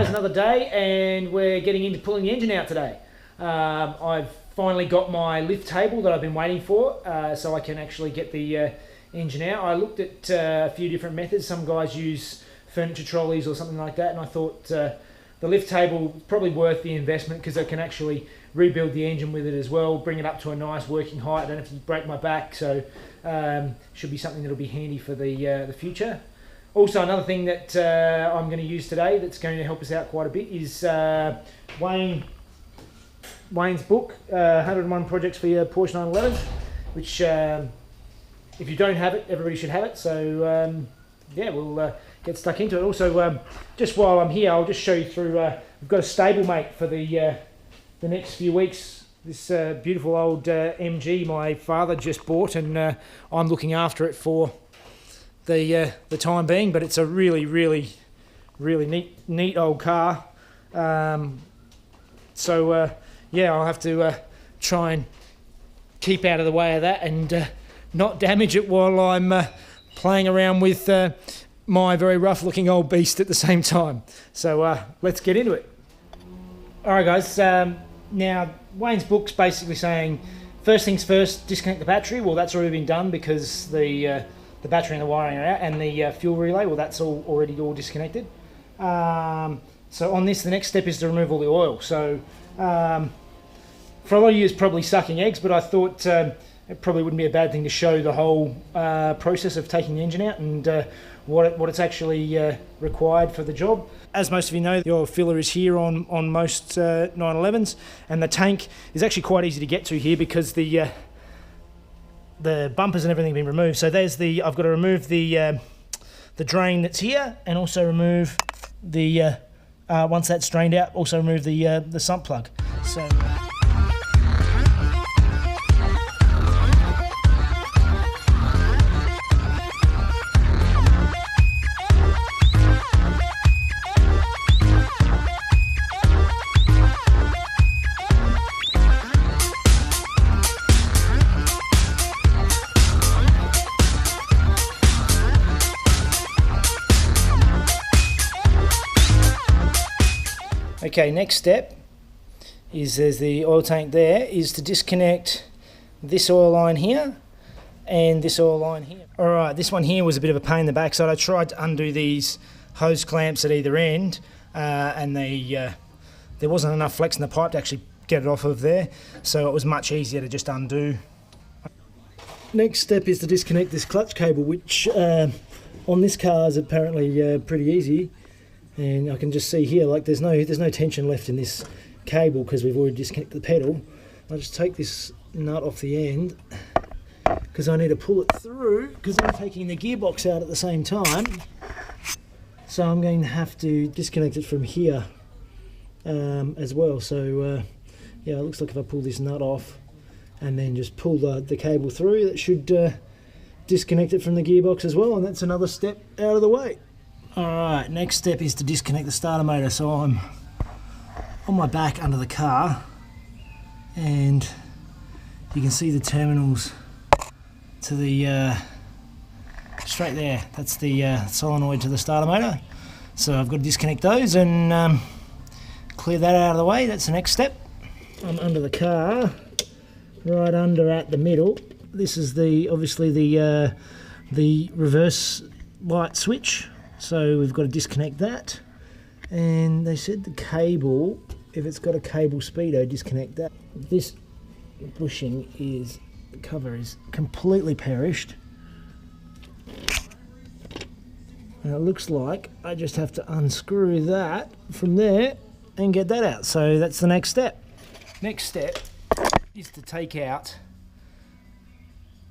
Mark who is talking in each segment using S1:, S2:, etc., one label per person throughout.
S1: guys, another day, and we're getting into pulling the engine out today. I've finally got my lift table that I've been waiting for, so I can actually get the engine out. I looked at a few different methods. Some guys use furniture trolleys or something like that, and I thought the lift table is probably worth the investment because I can actually rebuild the engine with it as well, bring it up to a nice working height. I don't have to break my back, so should be something that'll be handy for the future. Also, another thing that I'm going to use today that's going to help us out quite a bit is Wayne's book, 101 Projects for Your Porsche 911, which if you don't have it, everybody should have it. So yeah, we'll get stuck into it. Also, just while I'm here, I'll just show you through, we've got a stablemate for the next few weeks. This beautiful old MG my father just bought, and I'm looking after it for the time being, but it's a really neat old car. So yeah, I'll have to try and keep out of the way of that and not damage it while I'm playing around with my very rough looking old beast at the same time. So let's get into it. Alright guys, now Wayne's book's basically saying first things first, disconnect the battery. Well, that's already been done because the battery and the wiring are out, and the fuel relay, well, that's already disconnected. So on this, the next step is to remove all the oil. So for a lot of you, it's probably sucking eggs, but I thought it probably wouldn't be a bad thing to show the whole process of taking the engine out and what it's actually required for the job. As most of you know, the oil filler is here on most 911s, and the tank is actually quite easy to get to here because the bumpers and everything have been removed. So there's I've got to remove the drain that's here, and also remove the once that's drained out, also remove the sump plug. So okay, next step is, there's the oil tank there, is to disconnect this oil line here and this oil line here. Alright, this one here was a bit of a pain in the backside. I tried to undo these hose clamps at either end and there wasn't enough flex in the pipe to actually get it off of there, so it was much easier to just undo. Next step is to disconnect this clutch cable, which on this car is apparently pretty easy. And I can just see here, like there's no tension left in this cable because we've already disconnected the pedal. I'll just take this nut off the end because I need to pull it through because I'm taking the gearbox out at the same time. So I'm going to have to disconnect it from here as well. So yeah, it looks like if I pull this nut off and then just pull the cable through, that should disconnect it from the gearbox as well, and that's another step out of the way. Alright, next step is to disconnect the starter motor. So I'm on my back under the car, and you can see the terminals to the straight there. That's the solenoid to the starter motor. So I've got to disconnect those and clear that out of the way. That's the next step. I'm under the car, right under at the middle. This is obviously the reverse light switch. So we've got to disconnect that, and they said the cable, if it's got a cable speedo, disconnect that. This bushing the cover is completely perished, and it looks like I just have to unscrew that from there and get that out. So that's the next step. Next step is to take out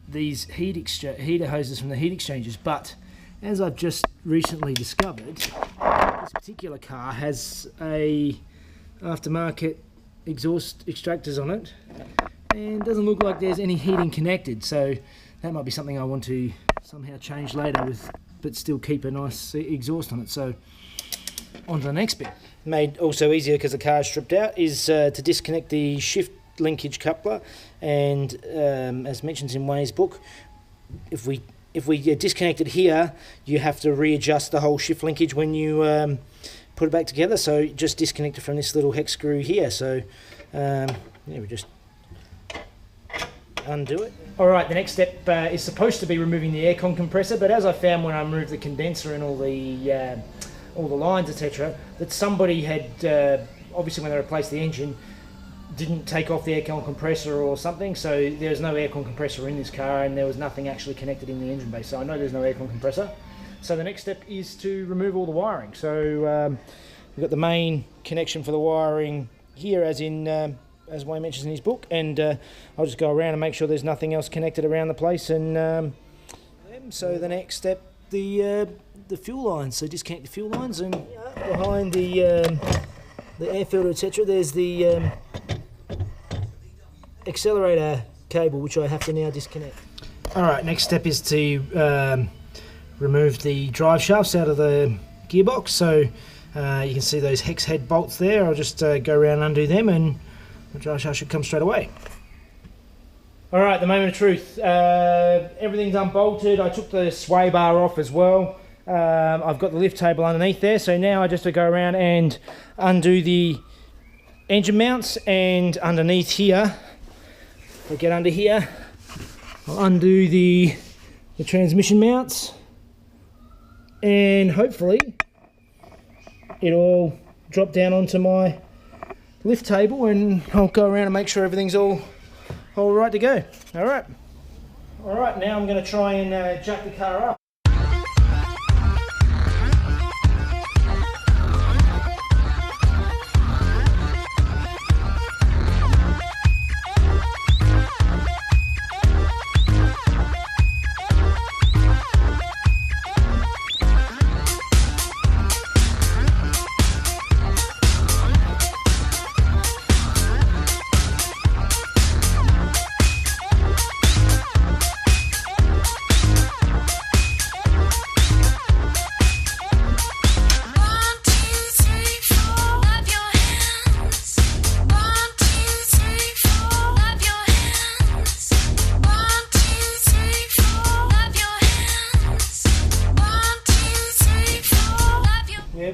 S1: these heater hoses from the heat exchangers, but as I've just recently discovered, this particular car has a aftermarket exhaust extractors on it, and it doesn't look like there's any heating connected, so that might be something I want to somehow change later but still keep a nice exhaust on it. So on to the next bit. Made also easier because the car is stripped out is to disconnect the shift linkage coupler, and as mentioned in Wayne's book, if we disconnect it here, you have to readjust the whole shift linkage when you put it back together. So just disconnect it from this little hex screw here. So yeah, we just undo it. Alright, the next step is supposed to be removing the aircon compressor, but as I found when I removed the condenser and all the lines, etc., that somebody had, obviously when they replaced the engine, didn't take off the aircon compressor or something, so there's no aircon compressor in this car and there was nothing actually connected in the engine bay, so I know there's no aircon compressor. So the next step is to remove all the wiring. So we've got the main connection for the wiring here, as Wayne mentions in his book, and I'll just go around and make sure there's nothing else connected around the place. And so the next step, the fuel lines. So disconnect the fuel lines, and behind the air filter, etc., there's the accelerator cable, which I have to now disconnect. Alright, next step is to remove the drive shafts out of the gearbox. So you can see those hex head bolts there. I'll just go around and undo them, and the drive shaft should come straight away. Alright, the moment of truth. Everything's unbolted. I took the sway bar off as well. I've got the lift table underneath there, so now I just have to go around and undo the engine mounts, and underneath here, if I get under here, I'll undo the transmission mounts, and hopefully it'll drop down onto my lift table, and I'll go around and make sure everything's all right to go. Alright, now I'm going to try and jack the car up.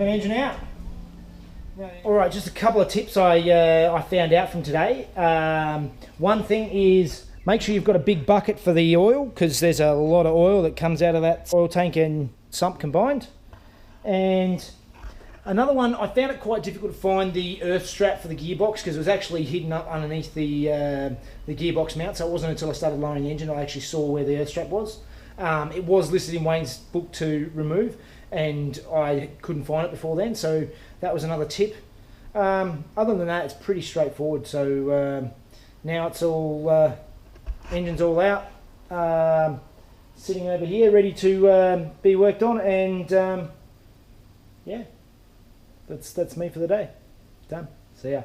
S1: Engine out. Alright, just a couple of tips I found out from today. One thing is, make sure you've got a big bucket for the oil, because there's a lot of oil that comes out of that oil tank and sump combined. And another one, I found it quite difficult to find the earth strap for the gearbox, because it was actually hidden up underneath the gearbox mount, so it wasn't until I started lowering the engine I actually saw where the earth strap was. It was listed in Wayne's book to remove, and I couldn't find it before then, so that was another tip. Other than that, it's pretty straightforward. So now it's all engine's all out, sitting over here ready to be worked on, and yeah, that's me for the day. Done. See ya.